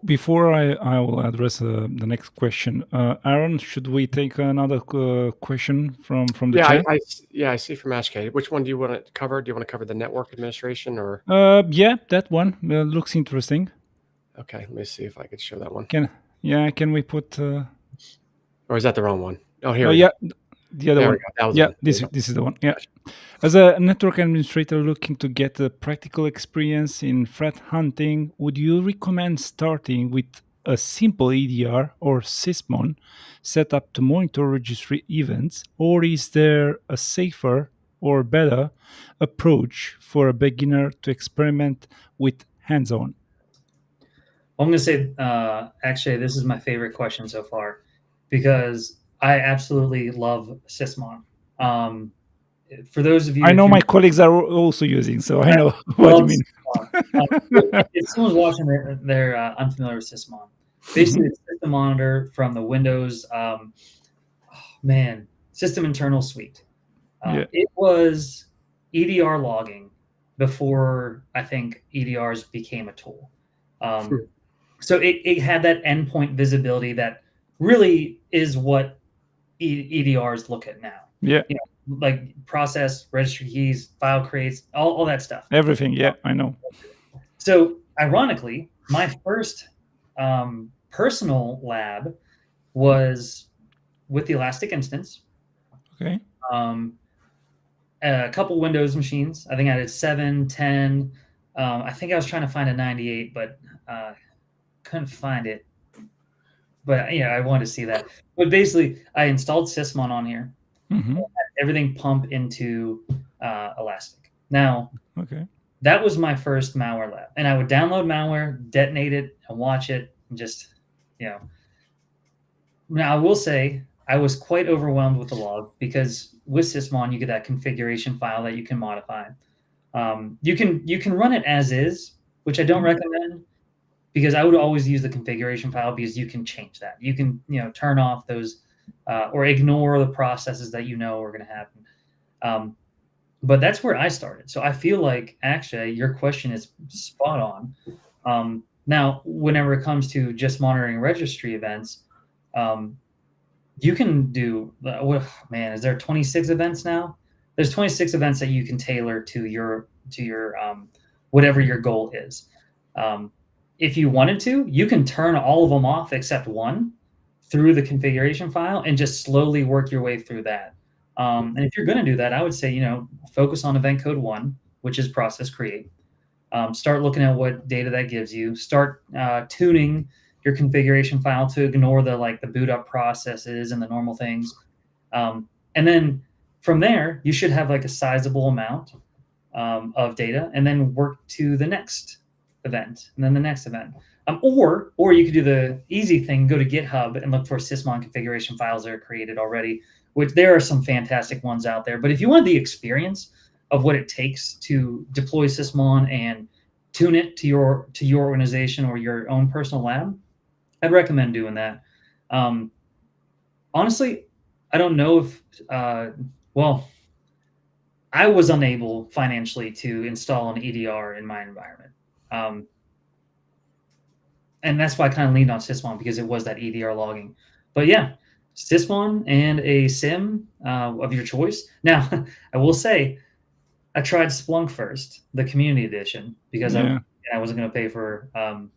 Before I will address the next question, Aaron, should we take another question from the Yeah, chat? I see from Ashkay. Which one do you want to cover? Do you want to cover the network administration or? Yeah, that one looks interesting. Okay, let me see if I could show that one. Can we put? Or is that the wrong one? Oh, here Oh we yeah, go. the other There one. we go. That was Yeah, one. this is the one. Yeah. As a network administrator looking to get a practical experience in threat hunting, would you recommend starting with a simple EDR or Sysmon set up to monitor registry events, or is there a safer or better approach for a beginner to experiment with hands-on? I'm going to say, actually, this is my favorite question so far, because I absolutely love Sysmon. For those of you, I know my colleagues are also using, so I know what you mean. If someone's watching, they're unfamiliar with Sysmon. Basically, it's system monitor from the Windows, system internal suite. Yeah. It was EDR logging before I think EDRs became a tool. So it had that endpoint visibility that really is what EDRs look at now. Yeah. Like process, registry keys, file creates, all that stuff. Everything. Yeah, I know. So ironically, my first personal lab was with the Elastic instance. Okay. A couple Windows machines. I think I had 7, 10. I think I was trying to find a 98, but couldn't find it. But yeah, I wanted to see that. But basically, I installed Sysmon on here. Mm-hmm. Everything pump into Elastic. Now, okay, that was my first malware lab, and I would download malware, detonate it, and watch it, and just Now, I will say I was quite overwhelmed with the log, because with Sysmon you get that configuration file that you can modify. You can run it as is, which I don't recommend, because I would always use the configuration file, because you can change that. You can turn off those or ignore the processes that are going to happen. But that's where I started. So I feel like actually your question is spot on. Now, whenever it comes to just monitoring registry events, you can do, is there 26 events now? There's 26 events that you can tailor to your whatever your goal is. If you wanted to, you can turn all of them off except one through the configuration file and just slowly work your way through that. And if you're going to do that, I would say, focus on event code 1, which is process create. Start looking at what data that gives you. Start tuning your configuration file to ignore the boot up processes and the normal things. And then from there, you should have a sizable amount of data, and then work to the next event, and then the next event. Or you could do the easy thing, go to GitHub and look for Sysmon configuration files that are created already, which there are some fantastic ones out there. But if you want the experience of what it takes to deploy Sysmon and tune it to your organization or your own personal lab, I'd recommend doing that. Honestly, I don't know if, well, I was unable financially to install an EDR in my environment. And that's why I kind of leaned on Sysmon, because it was that EDR logging. But yeah, Sysmon and a SIM of your choice. Now, I will say, I tried Splunk first, the community edition, because Yeah. I wasn't going to pay for I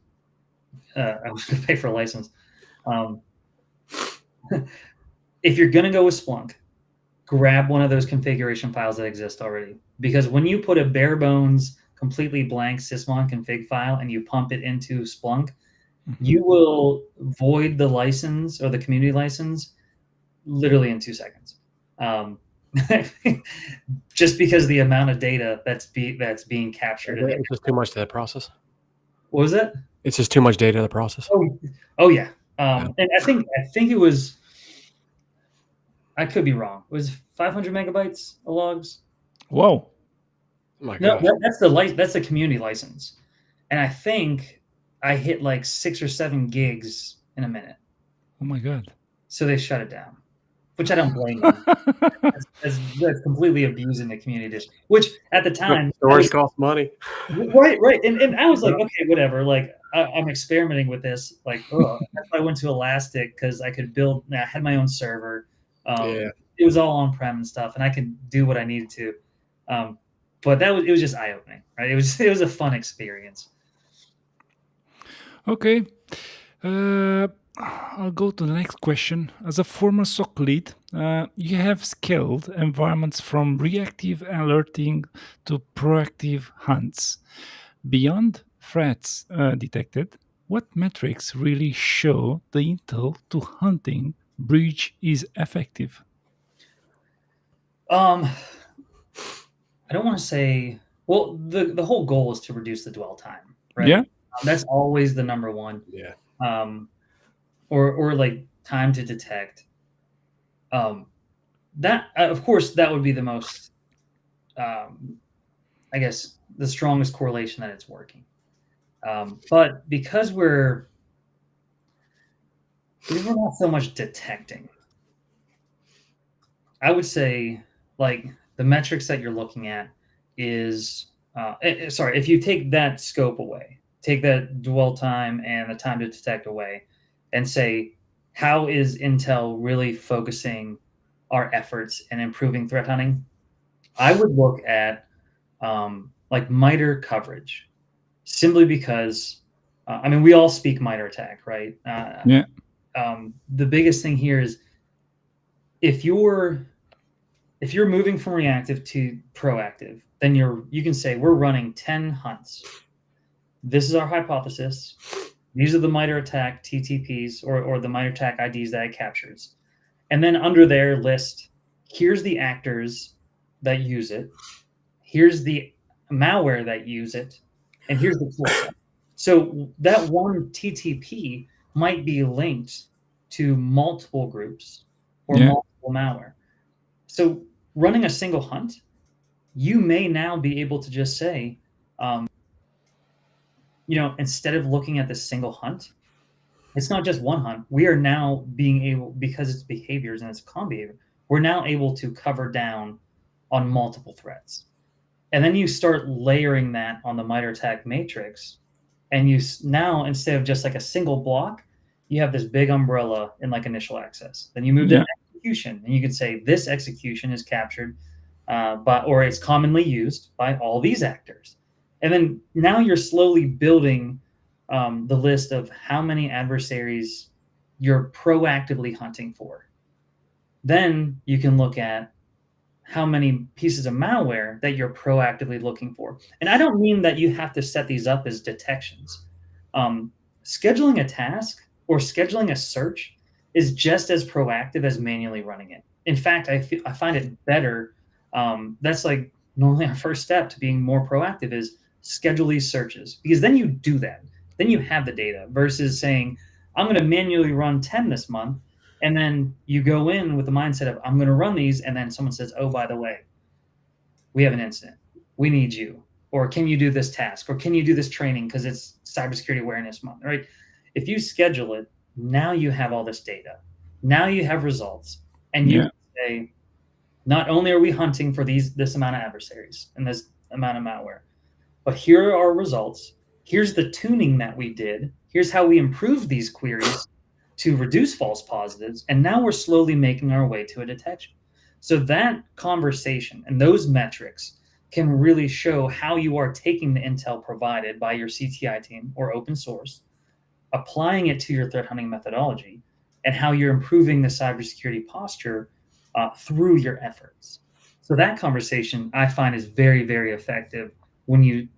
was going to pay for a license. If you're going to go with Splunk, grab one of those configuration files that exist already, because when you put a bare bones, completely blank Sysmon config file and you pump it into Splunk, you will void the license or the community license literally in 2 seconds. Just because the amount of data that's being captured. It's just too much to the process. What was it? It's just too much data to the process. Oh yeah. And I think it was, I could be wrong. It was 500 megabytes of logs. Whoa. Oh my No, gosh. that's the community license. And I think I hit like 6 or 7 gigs in a minute. Oh my God. So they shut it down, which I don't blame them. That's completely abusing the community edition, which at the time Storage costs money. Right. And I was like, okay, whatever. Like I'm experimenting with this. Like, I went to Elastic because I could build. I had my own server. It was all on prem and stuff, and I could do what I needed to. But it was just eye opening, right? It was a fun experience. Okay. I'll go to the next question. As a former SOC lead, you have scaled environments from reactive alerting to proactive hunts. Beyond threats detected, what metrics really show the intel to hunting breach is effective? I don't want to say. Well, the whole goal is to reduce the dwell time, right? Yeah. That's always the number one. Yeah. Or like time to detect. That of course that would be the most, I guess, the strongest correlation that it's working. But because we're not so much detecting, I would say like the metrics that you're looking at is sorry, if you take that scope away, take that dwell time and the time to detect away, and say, how is Intel really focusing our efforts in improving threat hunting? I would look at like MITRE coverage, simply because I mean, we all speak MITRE attack, right? Yeah. The biggest thing here is if you're moving from reactive to proactive, then you can say we're running 10 hunts. This is our hypothesis. These are the MITRE attack TTPs or the MITRE attack IDs that it captures. And then under there list, here's the actors that use it, here's the malware that use it, and here's the toolset. So that one TTP might be linked to multiple groups or multiple malware. So running a single hunt, you may now be able to just say, instead of looking at the single hunt, it's not just one hunt. We are now being able, because it's behaviors and it's common behavior, we're now able to cover down on multiple threats. And then you start layering that on the MITRE attack matrix. And you now, instead of just like a single block, you have this big umbrella in like initial access. Then you move to execution, and you can say this execution is captured or it's commonly used by all these actors. And then now you're slowly building the list of how many adversaries you're proactively hunting for. Then you can look at how many pieces of malware that you're proactively looking for. And I don't mean that you have to set these up as detections. Scheduling a task or scheduling a search is just as proactive as manually running it. In fact, I find it better. That's like normally our first step to being more proactive is schedule these searches, because then you do that. Then you have the data versus saying, I'm going to manually run 10 this month. And then you go in with the mindset of, I'm going to run these. And then someone says, oh, by the way, we have an incident. We need you. Or can you do this task? Or can you do this training because it's cybersecurity awareness month, right? If you schedule it, now you have all this data. Now you have results. And you Yeah. can say, not only are we hunting for this amount of adversaries and this amount of malware, but here are our results. Here's the tuning that we did. Here's how we improved these queries to reduce false positives. And now we're slowly making our way to a detection. So that conversation and those metrics can really show how you are taking the intel provided by your CTI team or open source, applying it to your threat hunting methodology, and how you're improving the cybersecurity posture through your efforts. So that conversation I find is very, very effective when you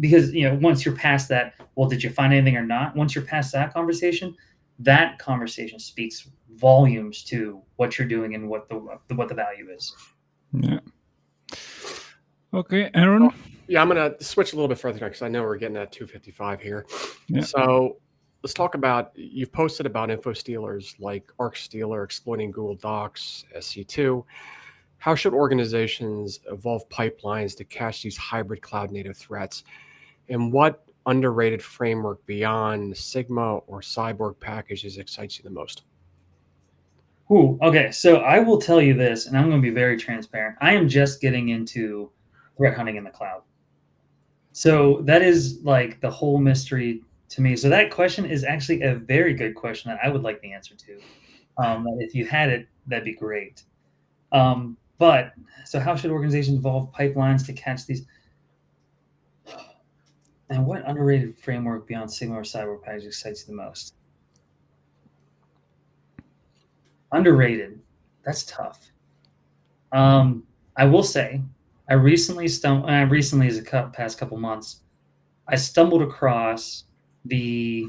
because once you're past that, well, did you find anything or not? Once you're past that conversation speaks volumes to what you're doing and what the value is. Yeah. Okay, Aaron. Yeah, I'm going to switch a little bit further because I know we're getting at 2:55 here. Yeah. So let's talk about, you've posted about info stealers like ArcStealer exploiting Google Docs, SC2. How should organizations evolve pipelines to catch these hybrid cloud native threats? And what underrated framework beyond Sigma or Cyborg packages excites you the most? Ooh, okay. So I will tell you this, and I'm going to be very transparent. I am just getting into threat hunting in the cloud. So that is like the whole mystery to me. So that question is actually a very good question that I would like the answer to. If you had it, that'd be great. But so how should organizations evolve pipelines to catch these? And what underrated framework beyond Sigma or Cyber package excites you the most? Underrated. That's tough. I will say, I recently as a past couple months, I stumbled across the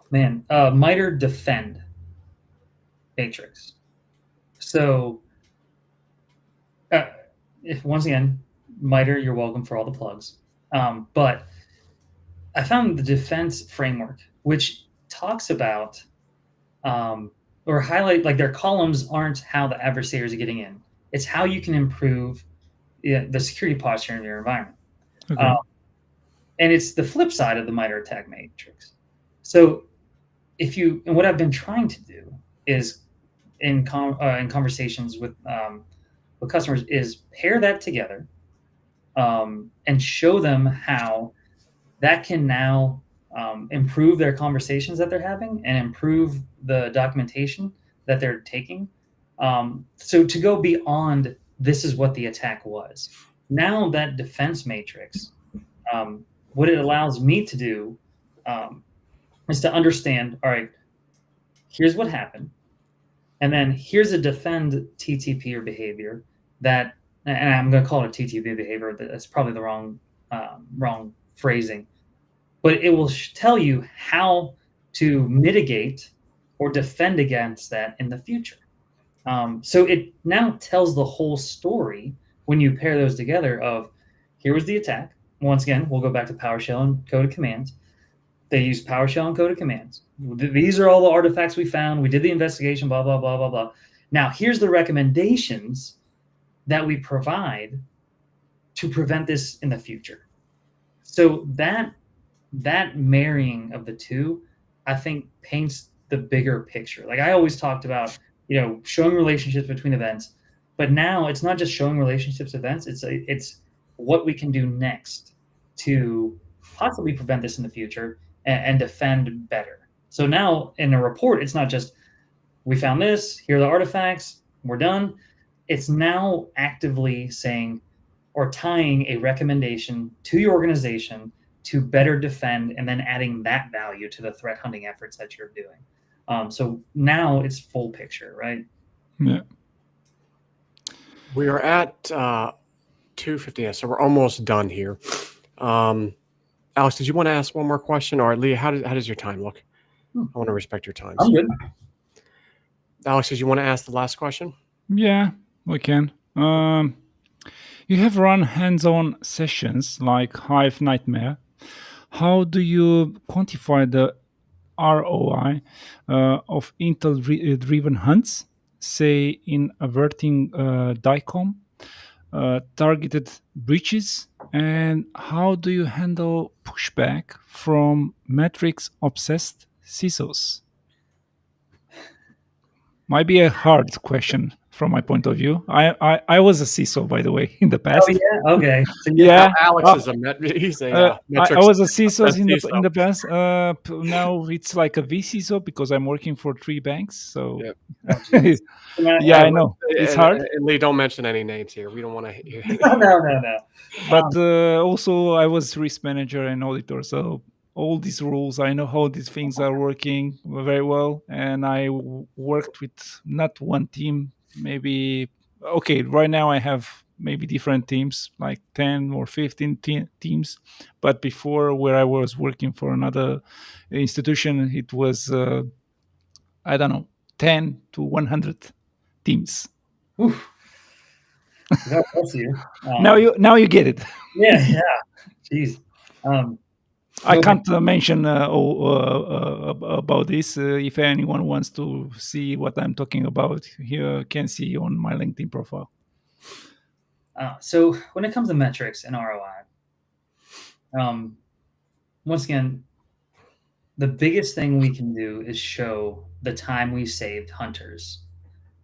MITRE Defend matrix. So, if once again, MITRE, you're welcome for all the plugs. But I found the defense framework, which talks about or highlight, like, their columns aren't how the adversaries are getting in. It's how you can improve the security posture in your environment. Okay. And it's the flip side of the MITRE attack matrix. So and what I've been trying to do is in conversations with customers is pair that together and show them how that can now improve their conversations that they're having and improve the documentation that they're taking. So to go beyond, this is what the attack was. Now that defense matrix, what it allows me to do is to understand, all right, here's what happened. And then here's a defend TTP or behavior that, and I'm going to call it a TTP behavior. That's probably the wrong phrasing, but it will tell you how to mitigate or defend against that in the future. So it now tells the whole story when you pair those together of, here was the attack. Once again, we'll go back to PowerShell and coded commands. They use PowerShell and coded commands. These are all the artifacts we found. We did the investigation, blah, blah, blah, blah, blah. Now, here's the recommendations that we provide to prevent this in the future. So that marrying of the two, I think, paints the bigger picture. Like I always talked about, showing relationships between events, but now it's not just showing relationships events. It's what we can do next to possibly prevent this in the future and defend better. So now in a report, it's not just, we found this, here are the artifacts, we're done. It's now actively saying or tying a recommendation to your organization to better defend, and then adding that value to the threat hunting efforts that you're doing. So now it's full picture, right? Yeah. We are at 2:50, so we're almost done here. Alex, did you want to ask one more question? Or Leah, how does your time look? I want to respect your time. I'm good. Alex, did you want to ask the last question? Yeah, we can. You have run hands-on sessions like Hive Nightmare. How do you quantify the ROI of intel-driven hunts, say in averting DICOM, targeted breaches, and how do you handle pushback from metrics-obsessed CISOs? Might be a hard question from my point of view. I was a CISO, by the way, in the Oh past. yeah, okay. So Yeah. Alex Uh, is he's a I metrics was a CISO in the CISO. past. Now it's like a VCISO because I'm working for 3 banks. So Yep. Oh, geez. yeah, I know it's hard. And Lee, don't mention any names here. We don't want to hear. No. But also, I was risk manager and auditor, so all these rules, I know how these things are working very well. And I worked with not one team, maybe. Okay, right now I have maybe different teams, like 10 or 15 teams. But before, where I was working for another institution, it was I don't know, 10 to 100 teams. Oof. God bless you. Now you get it. Yeah. Jeez. I So- can't mention about this. If anyone wants to see what I'm talking about, here can see on my LinkedIn profile. So when it comes to metrics and ROI, once again, the biggest thing we can do is show the time we saved hunters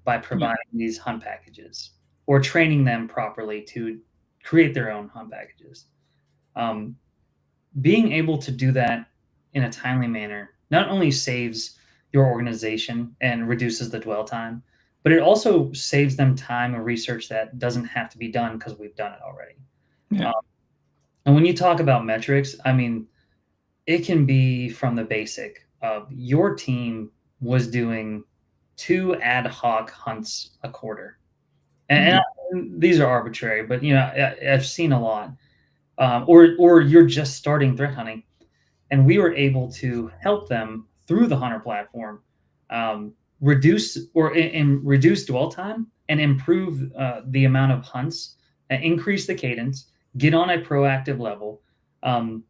by providing these hunt packages or training them properly to create their own hunt packages. Being able to do that in a timely manner not only saves your organization and reduces the dwell time, but it also saves them time and research that doesn't have to be done because we've done it already. Yeah. And when you talk about metrics, I mean, it can be from the basic of your team was doing 2 ad hoc hunts a quarter. And these are arbitrary, but I've seen a lot. Or you're just starting threat hunting, and we were able to help them through the hunter platform reduce dwell time and improve the amount of hunts, increase the cadence, get on a proactive level, and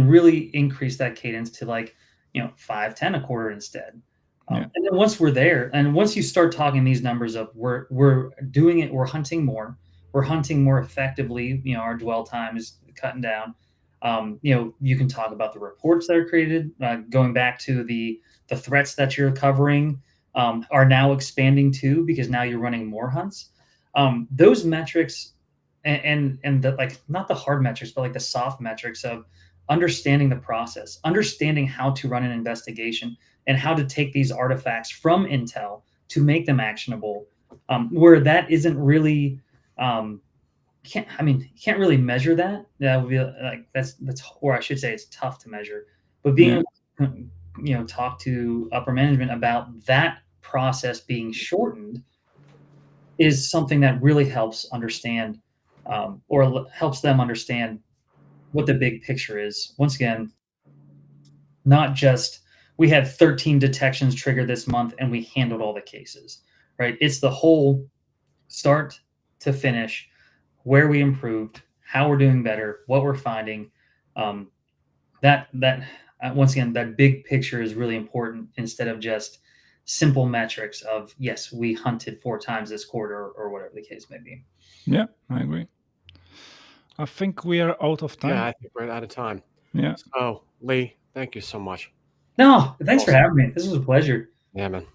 really increase that cadence to 5-10 a quarter instead. And then once we're there, and once you start talking these numbers of we're doing it, we're hunting more effectively. Our dwell time is cutting down. You can talk about the reports that are created, going back to the threats that you're covering are now expanding too, because now you're running more hunts. Those metrics and the not the hard metrics, but the soft metrics of understanding the process, understanding how to run an investigation and how to take these artifacts from intel to make them actionable, where that isn't really you can't really measure that. That would be that's or I should say it's tough to measure. But being able to, talk to upper management about that process being shortened is something that really helps understand or helps them understand what the big picture is. Once again, not just we had 13 detections triggered this month and we handled all the cases, right? It's the whole start to finish, where we improved, how we're doing better, what we're finding. Once again, that big picture is really important instead of just simple metrics of, yes, we hunted 4 times this quarter or whatever the case may be. Yeah, I agree. I think we are out of time. Yeah, I think we're out of time. Yeah. So, Lee, thank you so much. No, thanks for having me. This was a pleasure. Yeah, man.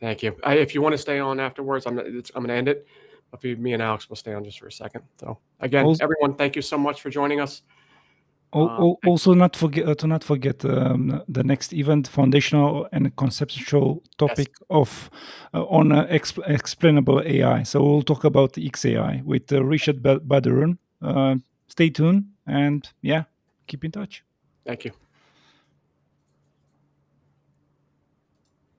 Thank you. If you want to stay on afterwards, I'm going to end it. Me and Alex will stay on just for a second. So, again, everyone, thank you so much for joining us. Also, not forget the next event, foundational and conceptual topic on explainable AI. So we'll talk about XAI with Richard Badarun. Stay tuned and keep in touch. Thank you.